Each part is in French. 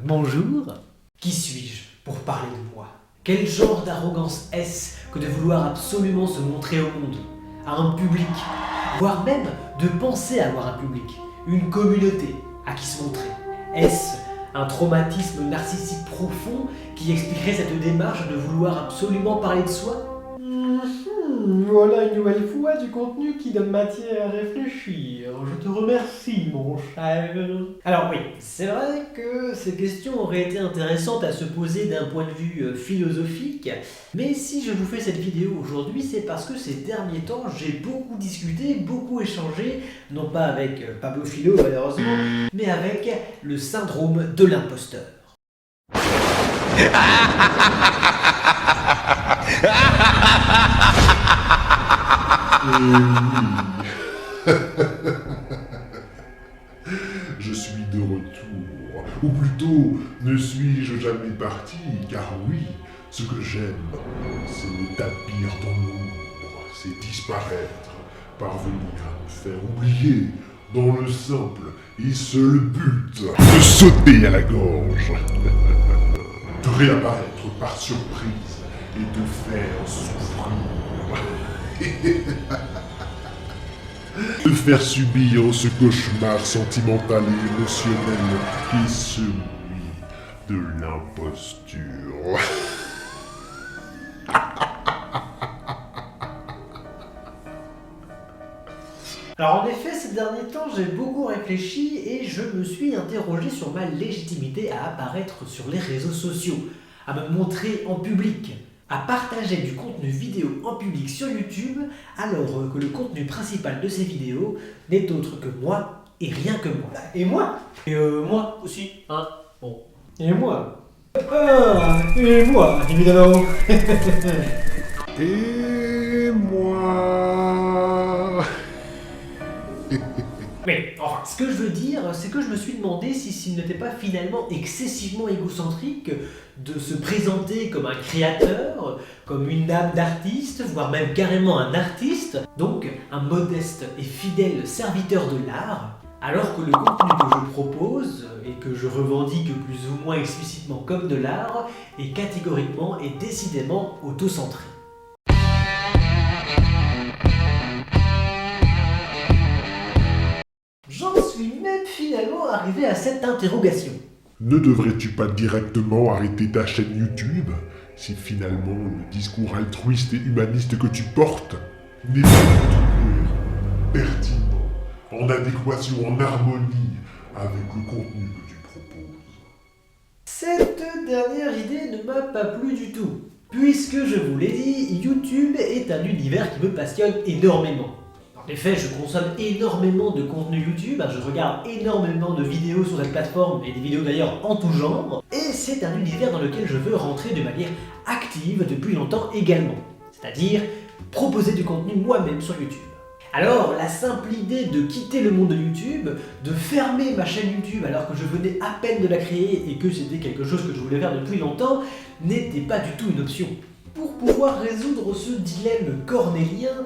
Bonjour. Qui suis-je pour parler de moi? Quel genre d'arrogance est-ce que de vouloir absolument se montrer au monde, à un public, voire même de penser avoir un public, une communauté à qui se montrer? Est-ce un traumatisme narcissique profond qui expliquerait cette démarche de vouloir absolument parler de soi? Voilà une nouvelle fois du contenu qui donne matière à réfléchir. Je te remercie, mon cher. Alors oui, c'est vrai que ces questions auraient été intéressantes à se poser d'un point de vue philosophique, mais si je vous fais cette vidéo aujourd'hui, c'est parce que ces derniers temps, j'ai beaucoup discuté, beaucoup échangé, non pas avec Pablo Philo malheureusement, mais avec le syndrome de l'imposteur. Je suis de retour, ou plutôt, ne suis-je jamais parti, car oui, ce que j'aime, c'est me tapir dans l'ombre, c'est disparaître, parvenir à me faire oublier, dans le simple et seul but de sauter à la gorge, de réapparaître par surprise et de faire souffrir. De faire subir ce cauchemar sentimental et émotionnel qui est celui de l'imposture. Alors en effet, ces derniers temps, j'ai beaucoup réfléchi et je me suis interrogé sur ma légitimité à apparaître sur les réseaux sociaux, à me montrer en public, à partager du contenu vidéo en public sur YouTube, alors que le contenu principal de ces vidéos n'est autre que moi et rien que moi. Et moi? Et moi aussi, hein? Bon. Et moi? Ah, et moi, évidemment. Et moi. Mais enfin, ce que je veux dire, c'est que je me suis demandé si s'il n'était pas finalement excessivement égocentrique de se présenter comme un créateur, comme une âme d'artiste, voire même carrément un artiste, donc un modeste et fidèle serviteur de l'art, alors que le contenu que je propose et que je revendique plus ou moins explicitement comme de l'art est catégoriquement et décidément auto-centré. J'en suis même finalement arrivé à cette interrogation. Ne devrais-tu pas directement arrêter ta chaîne YouTube si finalement le discours altruiste et humaniste que tu portes n'est pas du tout pertinent, en adéquation, en harmonie avec le contenu que tu proposes? Cette dernière idée ne m'a pas plu du tout, puisque je vous l'ai dit, YouTube est un univers qui me passionne énormément. En effet, je consomme énormément de contenu YouTube, je regarde énormément de vidéos sur cette plateforme, et des vidéos d'ailleurs en tout genre, et c'est un univers dans lequel je veux rentrer de manière active depuis longtemps également, c'est-à-dire proposer du contenu moi-même sur YouTube. Alors, la simple idée de quitter le monde de YouTube, de fermer ma chaîne YouTube alors que je venais à peine de la créer et que c'était quelque chose que je voulais faire depuis longtemps, n'était pas du tout une option. Pour pouvoir résoudre ce dilemme cornélien,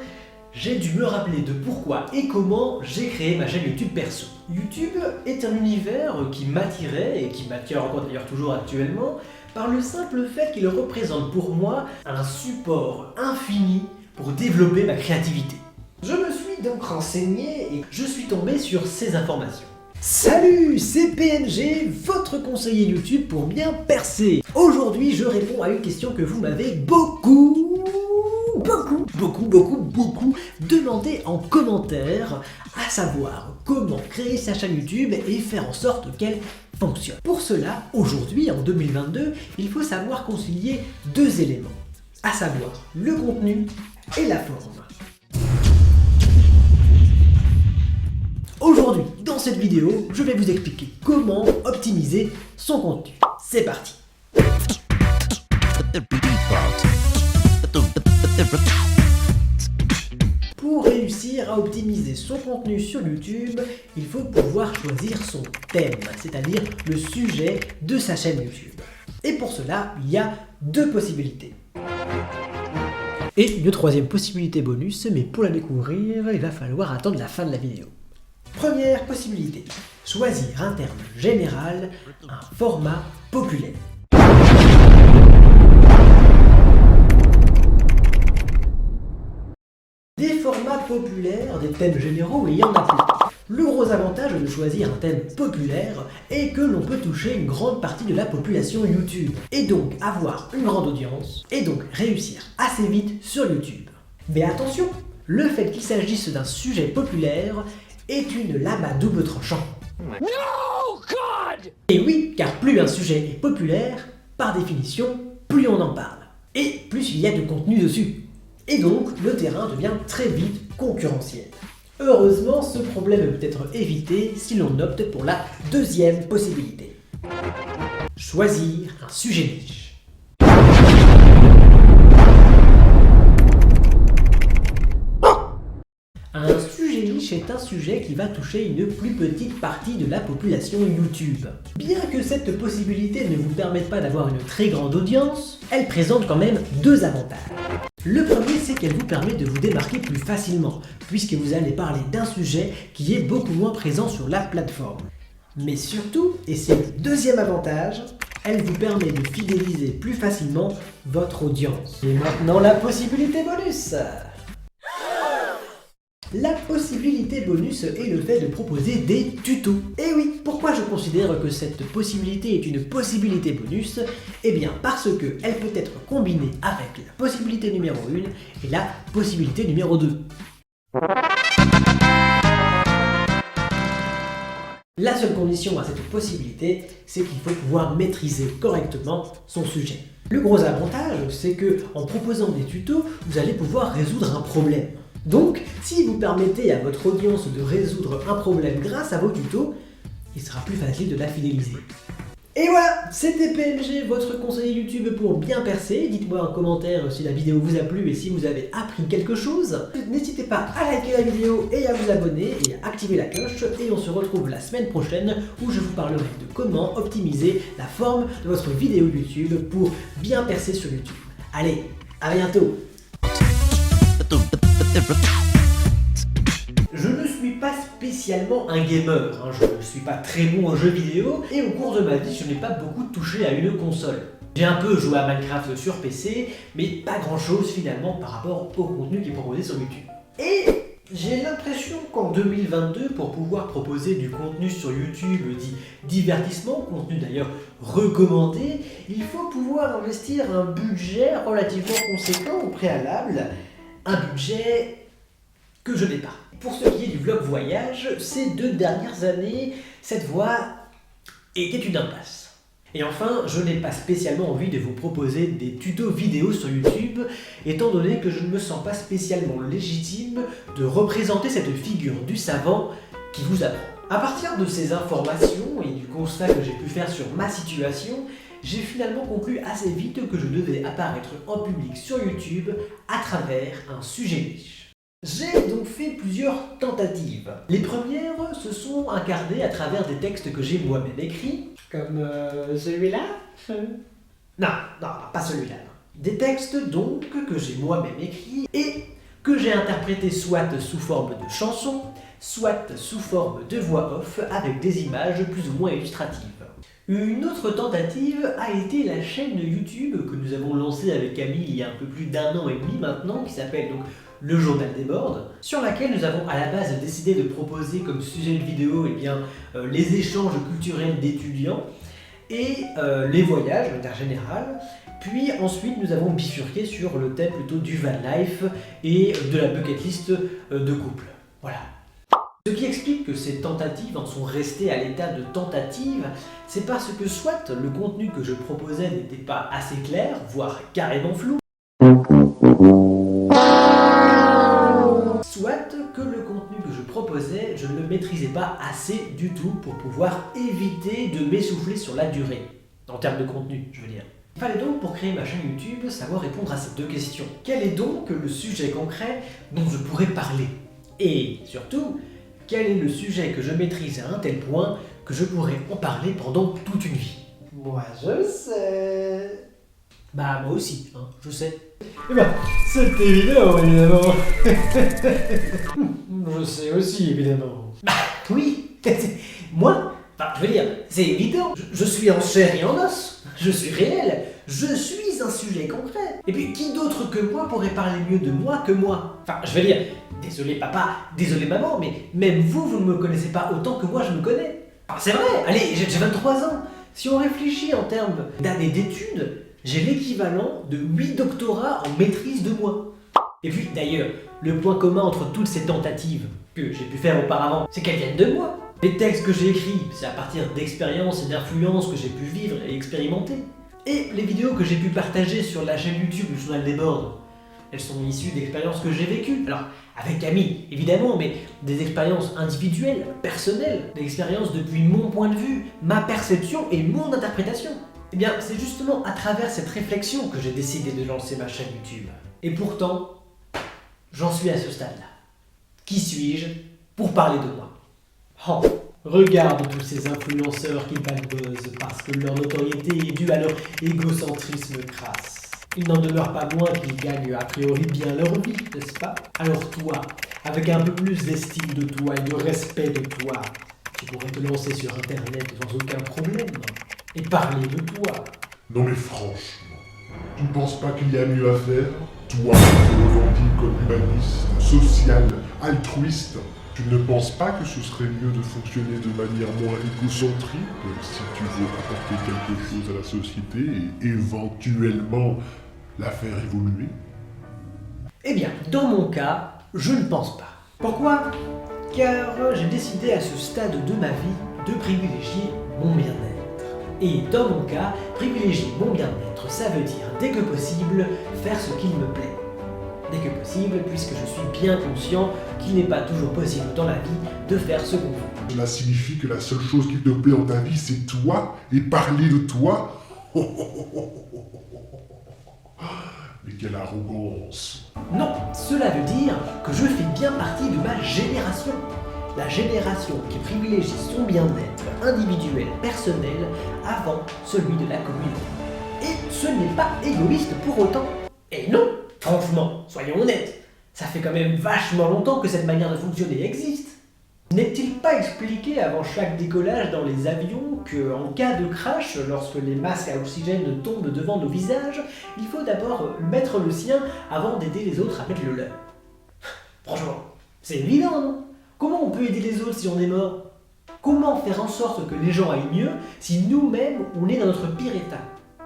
j'ai dû me rappeler de pourquoi et comment j'ai créé ma chaîne YouTube perso. YouTube est un univers qui m'attirait et qui m'attire encore d'ailleurs toujours actuellement par le simple fait qu'il représente pour moi un support infini pour développer ma créativité. Je me suis donc renseigné et je suis tombé sur ces informations. Salut, c'est PNG, votre conseiller YouTube pour bien percer. Aujourd'hui, je réponds à une question que vous m'avez beaucoup demandé en commentaire, à savoir comment créer sa chaîne YouTube et faire en sorte qu'elle fonctionne. Pour cela, aujourd'hui, en 2022, il faut savoir concilier deux éléments, à savoir le contenu et la forme. Aujourd'hui, dans cette vidéo, je vais vous expliquer comment optimiser son contenu. C'est parti! Pour réussir à optimiser son contenu sur YouTube, il faut pouvoir choisir son thème, c'est-à-dire le sujet de sa chaîne YouTube. Et pour cela, il y a deux possibilités. Et une troisième possibilité bonus, mais pour la découvrir, il va falloir attendre la fin de la vidéo. Première possibilité, choisir un terme général, un format populaire. Des formats populaires, des thèmes généraux, il y en a plein. Le gros avantage de choisir un thème populaire est que l'on peut toucher une grande partie de la population YouTube, et donc avoir une grande audience, et donc réussir assez vite sur YouTube. Mais attention, le fait qu'il s'agisse d'un sujet populaire est une lame à double tranchant. No, God! Et oui, car plus un sujet est populaire, par définition, plus on en parle, et plus il y a de contenu dessus. Et donc, le terrain devient très vite concurrentiel. Heureusement, ce problème peut être évité si l'on opte pour la deuxième possibilité. Choisir un sujet niche. Un sujet niche est un sujet qui va toucher une plus petite partie de la population YouTube. Bien que cette possibilité ne vous permette pas d'avoir une très grande audience, elle présente quand même deux avantages. Le premier, c'est qu'elle vous permet de vous démarquer plus facilement, puisque vous allez parler d'un sujet qui est beaucoup moins présent sur la plateforme. Mais surtout, et c'est le deuxième avantage, elle vous permet de fidéliser plus facilement votre audience. Et maintenant la possibilité bonus. La possibilité bonus est le fait de proposer des tutos. Et oui, pourquoi je considère que cette possibilité est une possibilité bonus? Eh bien parce qu'elle peut être combinée avec la possibilité numéro 1 et la possibilité numéro 2. La seule condition à cette possibilité, c'est qu'il faut pouvoir maîtriser correctement son sujet. Le gros avantage, c'est que en proposant des tutos, vous allez pouvoir résoudre un problème. Donc, si vous permettez à votre audience de résoudre un problème grâce à vos tutos, il sera plus facile de la fidéliser. Et voilà, c'était PMG, votre conseiller YouTube pour bien percer. Dites-moi en commentaire si la vidéo vous a plu et si vous avez appris quelque chose. N'hésitez pas à liker la vidéo et à vous abonner et à activer la cloche. Et on se retrouve la semaine prochaine où je vous parlerai de comment optimiser la forme de votre vidéo YouTube pour bien percer sur YouTube. Allez, à bientôt! Je ne suis pas spécialement un gamer, je ne suis pas très bon en jeux vidéo et au cours de ma vie je n'ai pas beaucoup touché à une console. J'ai un peu joué à Minecraft sur PC, mais pas grand chose finalement par rapport au contenu qui est proposé sur YouTube. Et j'ai l'impression qu'en 2022, pour pouvoir proposer du contenu sur YouTube dit divertissement, contenu d'ailleurs recommandé, il faut pouvoir investir un budget relativement conséquent au préalable. Un budget que je n'ai pas. Pour ce qui est du vlog voyage, ces 2 dernières années, cette voie était une impasse. Et enfin, je n'ai pas spécialement envie de vous proposer des tutos vidéo sur YouTube, étant donné que je ne me sens pas spécialement légitime de représenter cette figure du savant qui vous apprend. À partir de ces informations et du constat que j'ai pu faire sur ma situation, j'ai finalement conclu assez vite que je devais apparaître en public sur YouTube à travers un sujet niche. J'ai donc fait plusieurs tentatives. Les premières se sont incarnées à travers des textes que j'ai moi-même écrits, comme celui-là. Non, pas celui-là. Des textes donc que j'ai moi-même écrits et que j'ai interprétés soit sous forme de chansons, soit sous forme de voix off avec des images plus ou moins illustratives. Une autre tentative a été la chaîne YouTube que nous avons lancée avec Camille il y a un peu plus d'1 an et demi maintenant, qui s'appelle donc Le Journal des Boards, sur laquelle nous avons à la base décidé de proposer comme sujet de vidéo les échanges culturels d'étudiants et les voyages de manière générale. Puis ensuite nous avons bifurqué sur le thème plutôt du van life et de la bucket list de couple. Voilà. Ce qui explique que ces tentatives en sont restées à l'état de tentatives, c'est parce que soit le contenu que je proposais n'était pas assez clair, voire carrément flou, soit que le contenu que je proposais, je ne le maîtrisais pas assez du tout pour pouvoir éviter de m'essouffler sur la durée, en termes de contenu, je veux dire. Il fallait donc, pour créer ma chaîne YouTube, savoir répondre à ces 2 questions. Quel est donc le sujet concret dont je pourrais parler? Et surtout, quel est le sujet que je maîtrise à un tel point que je pourrais en parler pendant toute une vie? Moi je sais. Bah moi aussi, je sais. Eh bien, c'est évident évidemment. Je sais aussi évidemment. Bah oui, moi, enfin, je veux dire, c'est évident, je suis en chair et en os, je suis réel, je suis un sujet concret. Et puis, qui d'autre que moi pourrait parler mieux de moi que moi? Enfin, je veux dire, désolé papa, désolé maman, mais même vous ne me connaissez pas autant que moi je me connais. Enfin, c'est vrai, allez, j'ai 23 ans. Si on réfléchit en termes d'années d'études, j'ai l'équivalent de 8 doctorats en maîtrise de moi. Et puis d'ailleurs, le point commun entre toutes ces tentatives que j'ai pu faire auparavant, c'est qu'elles viennent de moi. Les textes que j'ai écrits, c'est à partir d'expériences et d'influences que j'ai pu vivre et expérimenter. Et les vidéos que j'ai pu partager sur la chaîne YouTube du Journal des Bords, elles sont issues d'expériences que j'ai vécues. Alors, avec Camille, évidemment, mais des expériences individuelles, personnelles, des expériences depuis mon point de vue, ma perception et mon interprétation. Eh bien, c'est justement à travers cette réflexion que j'ai décidé de lancer ma chaîne YouTube. Et pourtant, j'en suis à ce stade-là. Qui suis-je pour parler de moi? Oh, regarde tous ces influenceurs qui bad-buzzent parce que leur notoriété est due à leur égocentrisme crasse. Il n'en demeure pas moins qu'ils gagnent a priori bien leur vie, n'est-ce pas? Alors toi, avec un peu plus d'estime de toi et de respect de toi, tu pourrais te lancer sur Internet sans aucun problème et parler de toi. Non mais franchement, tu ne penses pas qu'il y a mieux à faire? Toi, qui te revendiques comme humaniste, social, altruiste, tu ne penses pas que ce serait mieux de fonctionner de manière moins égocentrique si tu veux apporter quelque chose à la société et éventuellement la faire évoluer? Eh bien, dans mon cas, je ne pense pas. Pourquoi? Car j'ai décidé à ce stade de ma vie de privilégier mon bien-être. Et dans mon cas, privilégier mon bien-être, ça veut dire, dès que possible, faire ce qu'il me plaît. Dès que possible, puisque je suis bien conscient qu'il n'est pas toujours possible dans la vie de faire ce qu'on veut. Cela signifie que la seule chose qui te plaît dans ta vie, c'est toi, et parler de toi? Mais quelle arrogance! Non, cela veut dire que je fais bien partie de ma génération. La génération qui privilégie son bien-être individuel, personnel, avant celui de la communauté. Et ce n'est pas égoïste pour autant. Et non, franchement, soyons honnêtes, ça fait quand même vachement longtemps que cette manière de fonctionner existe. N'est-il pas expliqué avant chaque décollage dans les avions que, en cas de crash, lorsque les masques à oxygène tombent devant nos visages, il faut d'abord mettre le sien avant d'aider les autres à mettre le leur? Franchement, c'est évident, non? Comment on peut aider les autres si on est mort? Comment faire en sorte que les gens aillent mieux si nous-mêmes on est dans notre pire état?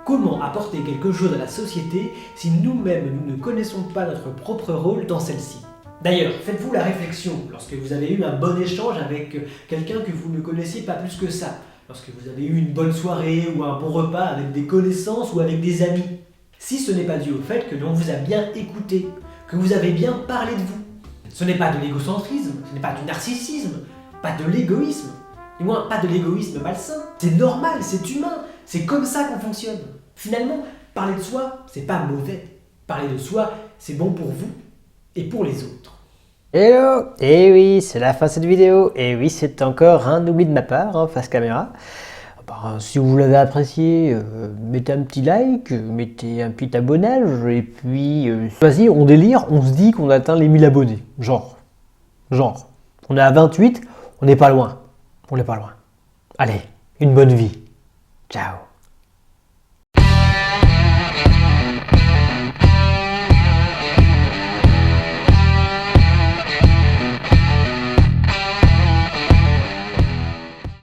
Comment apporter quelque chose à la société si nous-mêmes nous ne connaissons pas notre propre rôle dans celle-ci? D'ailleurs, faites-vous la réflexion lorsque vous avez eu un bon échange avec quelqu'un que vous ne connaissiez pas plus que ça, lorsque vous avez eu une bonne soirée ou un bon repas avec des connaissances ou avec des amis. Si ce n'est pas dû au fait que l'on vous a bien écouté, que vous avez bien parlé de vous. Ce n'est pas de l'égocentrisme, ce n'est pas du narcissisme, pas de l'égoïsme, du moins pas de l'égoïsme malsain. C'est normal, c'est humain, c'est comme ça qu'on fonctionne. Finalement, parler de soi, c'est pas mauvais. Parler de soi, c'est bon pour vous et pour les autres. Hello! Eh oui, c'est la fin de cette vidéo. Et oui, c'est encore un oubli de ma part, face caméra. Si vous l'avez apprécié, mettez un petit like, mettez un petit abonnage, et puis vas-y, on délire, on se dit qu'on a atteint les 1000 abonnés. Genre. On est à 28, on n'est pas loin. Allez, une bonne vie. Ciao.